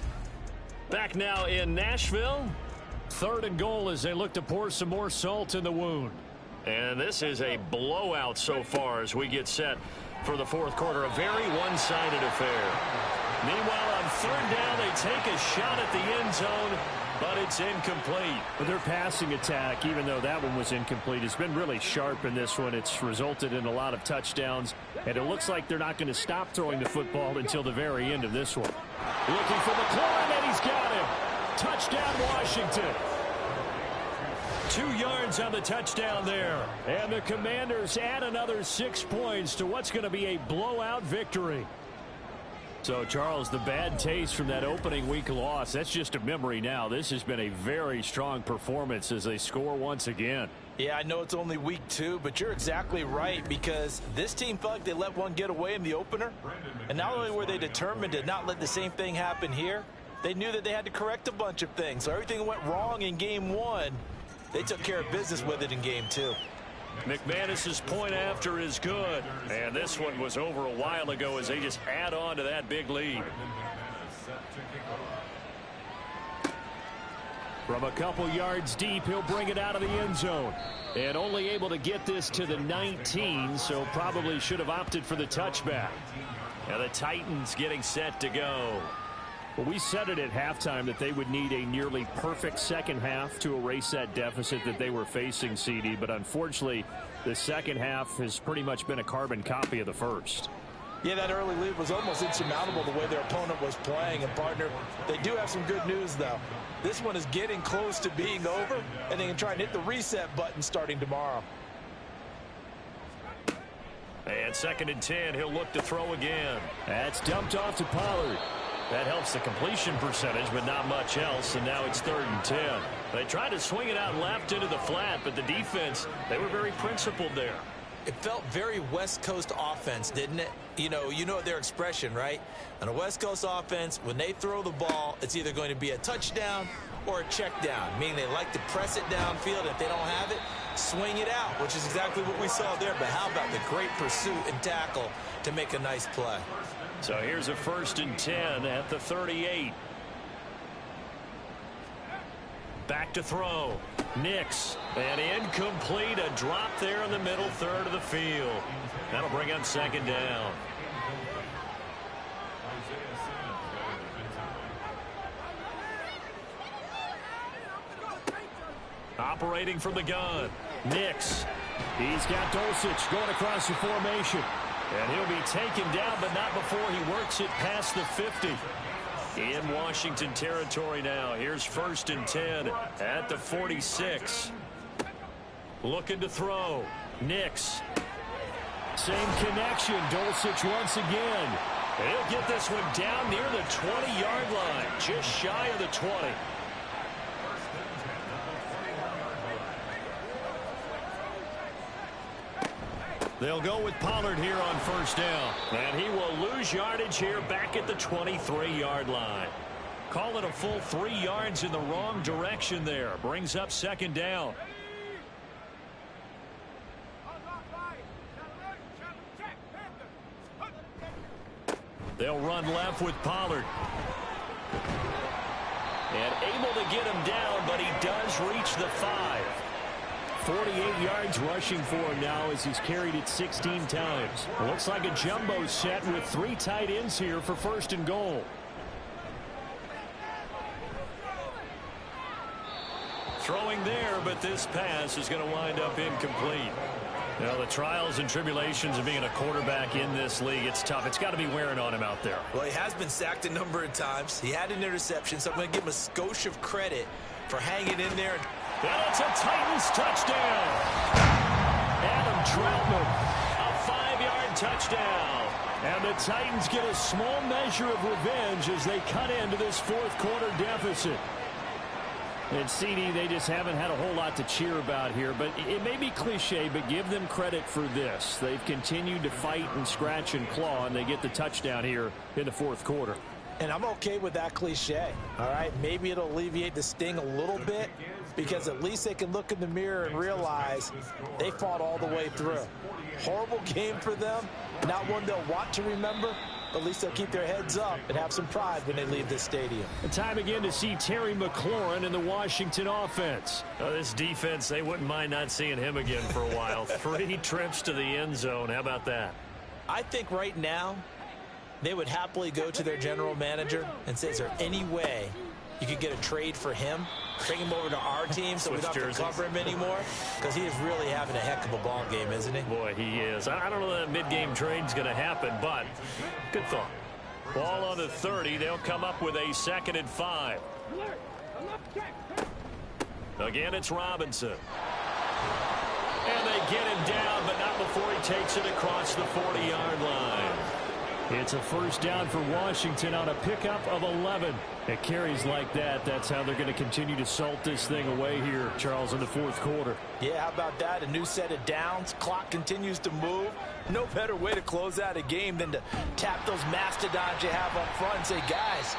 Back now in Nashville. 3rd and goal as they look to pour some more salt in the wound. And this is a blowout so far as we get set for the 4th quarter. A very one-sided affair. Meanwhile, on 3rd down, they take a shot at the end zone, but it's incomplete. But their passing attack, even though that one was incomplete, has been really sharp in this one. It's resulted in a lot of touchdowns, and it looks like they're not going to stop throwing the football until the very end of this one. Looking for McLaurin, and he's got him. Touchdown, Washington. 2 yards on the touchdown there. And the Commanders add another 6 points to what's going to be a blowout victory. So, Charles, the bad taste from that opening week loss, that's just a memory now. This has been a very strong performance as they score once again. Yeah, I know it's only week 2, but you're exactly right, because this team felt like they let one get away in the opener. And not only were they determined to not let the same thing happen here, they knew that they had to correct a bunch of things. So everything that went wrong in game 1, they took care of business with it in game 2. McManus's point after is good. And this one was over a while ago as they just add on to that big lead. From a couple yards deep, he'll bring it out of the end zone. And only able to get this to the 19, so probably should have opted for the touchback. And the Titans getting set to go. Well, we said it at halftime that they would need a nearly perfect second half to erase that deficit that they were facing, CD. But unfortunately, the second half has pretty much been a carbon copy of the first. Yeah, that early lead was almost insurmountable the way their opponent was playing. And, partner, they do have some good news, though. This one is getting close to being over, and they can try and hit the reset button starting tomorrow. And 2nd and 10, he'll look to throw again. That's dumped off to Pollard. That helps the completion percentage, but not much else, and now it's 3rd and 10. They tried to swing it out left into the flat, but the defense, they were very principled there. It felt very West Coast offense, didn't it? You know their expression, right? On a West Coast offense, when they throw the ball, it's either going to be a touchdown or a check down, meaning they like to press it downfield. If they don't have it, swing it out, which is exactly what we saw there. But how about the great pursuit and tackle to make a nice play? So here's a 1st and 10 at the 38. Back to throw. Nix. And incomplete. A drop there in the middle 3rd of the field. That'll bring up 2nd down. Operating from the gun. Nix. He's got Dulcich going across the formation. And he'll be taken down, but not before he works it past the 50. In Washington territory now. Here's 1st and 10 at the 46. Looking to throw. Nix. Same connection. Dulcich once again. He'll get this one down near the 20-yard line. Just shy of the 20. They'll go with Pollard here on 1st down. And he will lose yardage here back at the 23-yard line. Call it a full 3 yards in the wrong direction there. Brings up 2nd down. They'll run left with Pollard. And able to get him down, but he does reach the 5. 48 yards rushing for him now as he's carried it 16 times. Looks like a jumbo set with 3 tight ends here for 1st and goal. Throwing there, but this pass is going to wind up incomplete. Now, the trials and tribulations of being a quarterback in this league, it's tough. It's got to be wearing on him out there. Well, he has been sacked a number of times. He had an interception, so I'm going to give him a skosh of credit for hanging in there. And it's a Titans touchdown. Adam Troutman. A 5-yard touchdown. And the Titans get a small measure of revenge as they cut into this 4th quarter deficit. And CD, they just haven't had a whole lot to cheer about here, but it may be cliche, but give them credit for this. They've continued to fight and scratch and claw, and they get the touchdown here in the 4th quarter. And I'm okay with that cliche, all right? Maybe it'll alleviate the sting a little bit, because at least they can look in the mirror and realize they fought all the way through. Horrible game for them, not one they'll want to remember, at least they'll keep their heads up and have some pride when they leave this stadium. And time again to see Terry McLaurin in the Washington offense. This defense, they wouldn't mind not seeing him again for a while. 3 trips to the end zone. How about that? I think right now they would happily go to their general manager and say, is there any way you could get a trade for him, bring him over to our team so we don't have to cover him anymore? Because he is really having a heck of a ball game, isn't he? Boy, he is. I don't know that mid-game trade's going to happen, but good thought. Ball on the 30. They'll come up with a 2nd and 5. Again, it's Robinson. And they get him down, but not before he takes it across the 40-yard line. It's a first down for Washington on a pickup of 11. It carries like that. That's how they're going to continue to salt this thing away here, Charles, in the 4th quarter. Yeah, how about that? A new set of downs. Clock continues to move. No better way to close out a game than to tap those mastodons you have up front and say, guys,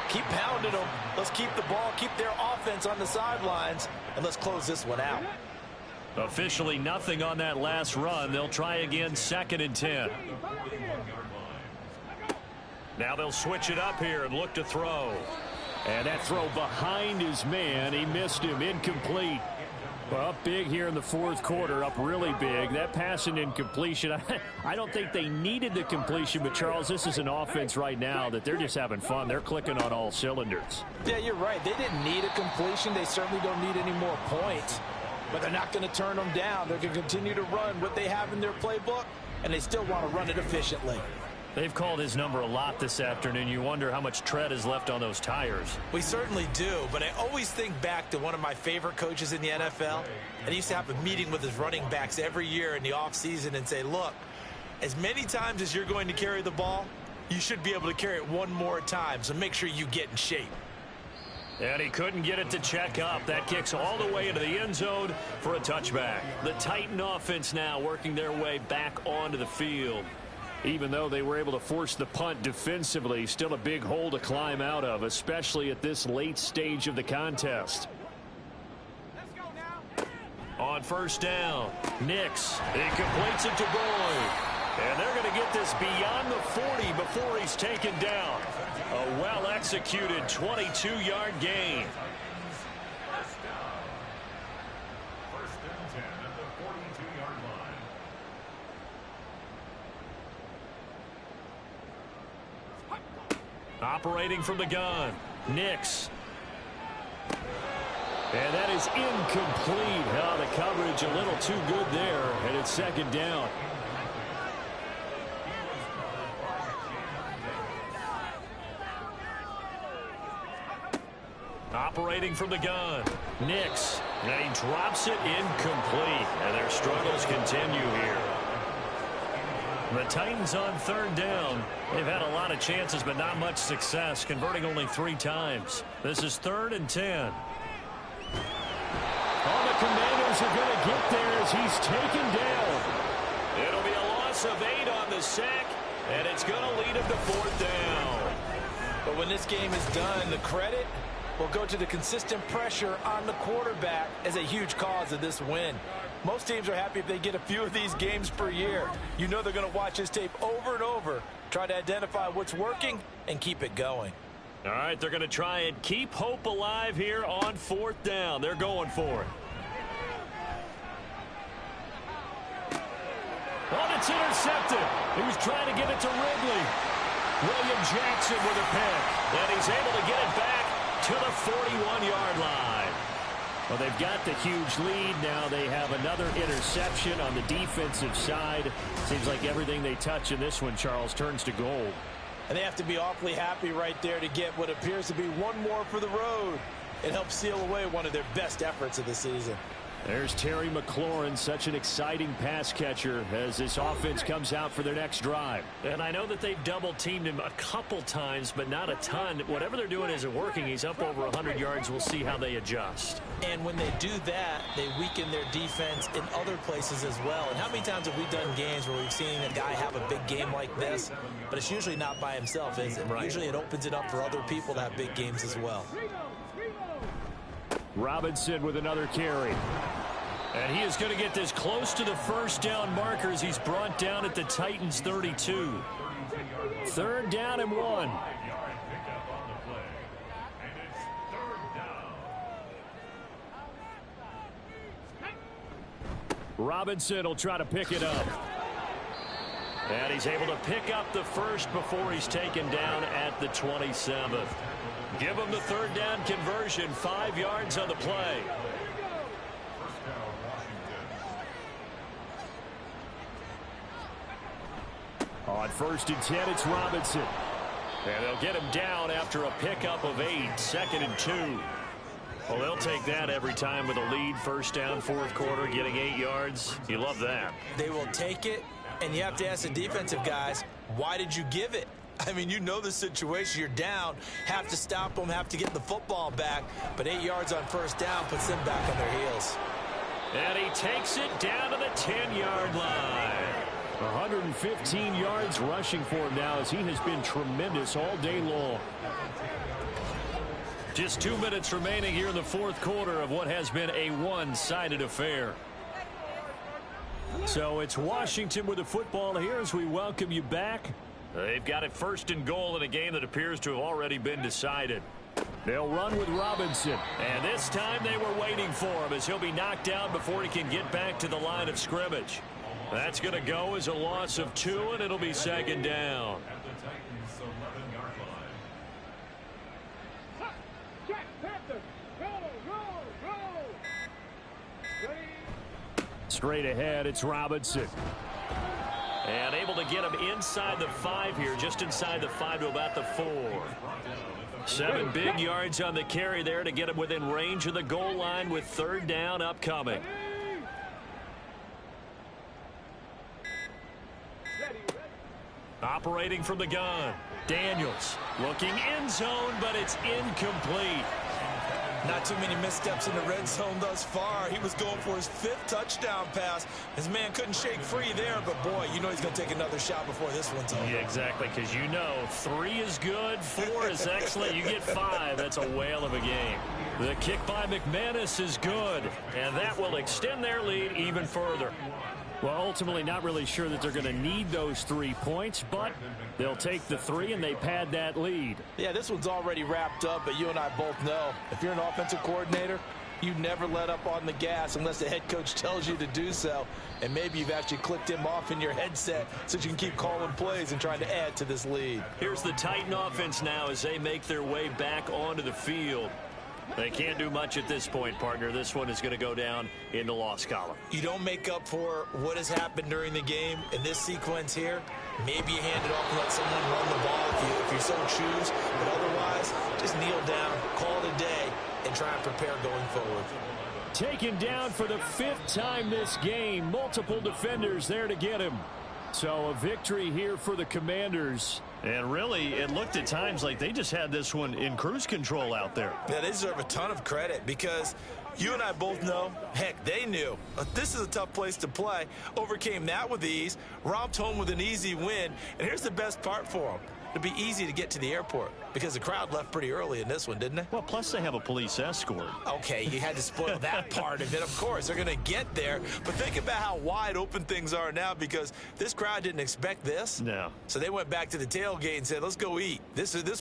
keep pounding them. Let's keep the ball, keep their offense on the sidelines, and let's close this one out. Officially nothing on that last run. They'll try again, 2nd and 10. Now they'll switch it up here and look to throw. And that throw behind his man. He missed him. Incomplete. Well, up big here in the 4th quarter. Up really big. That pass and incompletion. I don't think they needed the completion, but, Charles, this is an offense right now that they're just having fun. They're clicking on all cylinders. Yeah, you're right. They didn't need a completion. They certainly don't need any more points. But they're not going to turn them down. They're going to continue to run what they have in their playbook, and they still want to run it efficiently. They've called his number a lot this afternoon. You wonder how much tread is left on those tires. We certainly do, but I always think back to one of my favorite coaches in the NFL. And he used to have a meeting with his running backs every year in the offseason and say, look, as many times as you're going to carry the ball, you should be able to carry it one more time, so make sure you get in shape. And he couldn't get it to check up. That kicks all the way into the end zone for a touchback. The Titan offense now working their way back onto the field. Even though they were able to force the punt defensively, still a big hole to climb out of, especially at this late stage of the contest. On first down, Nix. He completes it to Boyd. And they're going to get this beyond the 40 before he's taken down. A well-executed 22-yard gain. First and 10 at the 42-yard line. Operating from the gun, Nix. And that is incomplete. Oh, the coverage a little too good there, and it's 2nd down. Operating from the gun, Nix. And he drops it incomplete, and their struggles continue here. The Titans on 3rd down. They've had a lot of chances, but not much success, converting only 3 times. This is 3rd and 10. All the Commanders are going to get there as he's taken down. It'll be a loss of 8 on the sack, and it's going to lead him to 4th down. But when this game is done, the credit will go to the consistent pressure on the quarterback as a huge cause of this win. Most teams are happy if they get a few of these games per year. You know they're going to watch this tape over and over, try to identify what's working, and keep it going. All right, they're going to try and keep hope alive here on 4th down. They're going for it. Oh, it's intercepted. He was trying to get it to Ridley. William Jackson with a pick. And he's able to get it back to the 41-yard line. Well, they've got the huge lead. Now they have another interception on the defensive side. Seems like everything they touch in this one, Charles, turns to gold. And they have to be awfully happy right there to get what appears to be one more for the road. It helps seal away one of their best efforts of the season. There's Terry McLaurin, such an exciting pass catcher as this offense comes out for their next drive. And I know that they've double-teamed him a couple times, but not a ton. Whatever they're doing isn't working. He's up over 100 yards. We'll see how they adjust. And when they do that, they weaken their defense in other places as well. And how many times have we done games where we've seen a guy have a big game like this, but it's usually not by himself, is it? Right. Usually it opens it up for other people to have big games as well. Robinson with another carry. And he is going to get this close to the first down markers. He's brought down at the Titans 32. 3rd down and 1. 5-yard pickup on the play. And it's 3rd down. Robinson will try to pick it up. And he's able to pick up the first before he's taken down at the 27th. Give him the 3rd down conversion, 5 yards on the play. First down, Washington. On 1st and 10, it's Robinson. And they'll get him down after a pickup of 8, 2nd and 2. Well, they'll take that every time with a lead. 1st down, 4th quarter, getting 8 yards. You love that. They will take it, and you have to ask the defensive guys, why did you give it? I mean, you know the situation. You're down, have to stop them, have to get the football back. But 8 yards on 1st down puts them back on their heels. And he takes it down to the 10-yard line. 115 yards rushing for him now as he has been tremendous all day long. Just 2 minutes remaining here in the 4th quarter of what has been a one-sided affair. So it's Washington with the football here as we welcome you back. They've got it 1st and goal in a game that appears to have already been decided. They'll run with Robinson. And this time they were waiting for him as he'll be knocked down before he can get back to the line of scrimmage. That's going to go as a loss of 2, and it'll be 2nd down. At the Titans' 11-yard line. Check, Panthers. Roll, roll, roll. Ready. Straight ahead, it's Robinson. And able to get him inside the 5 here, just inside the 5 to about the 4. 7 big yards on the carry there to get him within range of the goal line with 3rd down upcoming. Operating from the gun, Daniels looking end zone, but it's incomplete. Not too many missteps in the red zone thus far. He was going for his 5th touchdown pass. His man couldn't shake free there, but boy, you know he's going to take another shot before this one's over. Yeah, exactly, because you know 3 is good, 4 is excellent. You get 5, that's a whale of a game. The kick by McManus is good, and that will extend their lead even further. Well, ultimately not really sure that they're going to need those 3 points, but they'll take the 3 and they pad that lead. Yeah, this one's already wrapped up, but you and I both know if you're an offensive coordinator, you never let up on the gas unless the head coach tells you to do so. And maybe you've actually clicked him off in your headset so you can keep calling plays and trying to add to this lead. Here's the Titan offense now as they make their way back onto the field. They can't do much at this point, partner. This one is going to go down in the loss column. You don't make up for what has happened during the game in this sequence here. Maybe you hand it off and let someone run the ball if you so choose. But otherwise, just kneel down, call it a day, and try and prepare going forward. Taken down for the 5th time this game. Multiple defenders there to get him. So a victory here for the Commanders. And really, it looked at times like they just had this one in cruise control out there. Yeah, they deserve a ton of credit because you and I both know, heck, they knew. This is a tough place to play. Overcame that with ease, romped home with an easy win. And here's the best part for them. It'd be easy to get to the airport because the crowd left pretty early in this one, didn't they? Well, plus they have a police escort. Okay, you had to spoil that part of it. Of course, they're going to get there. But think about how wide open things are now because this crowd didn't expect this. No. So they went back to the tailgate and said, let's go eat. This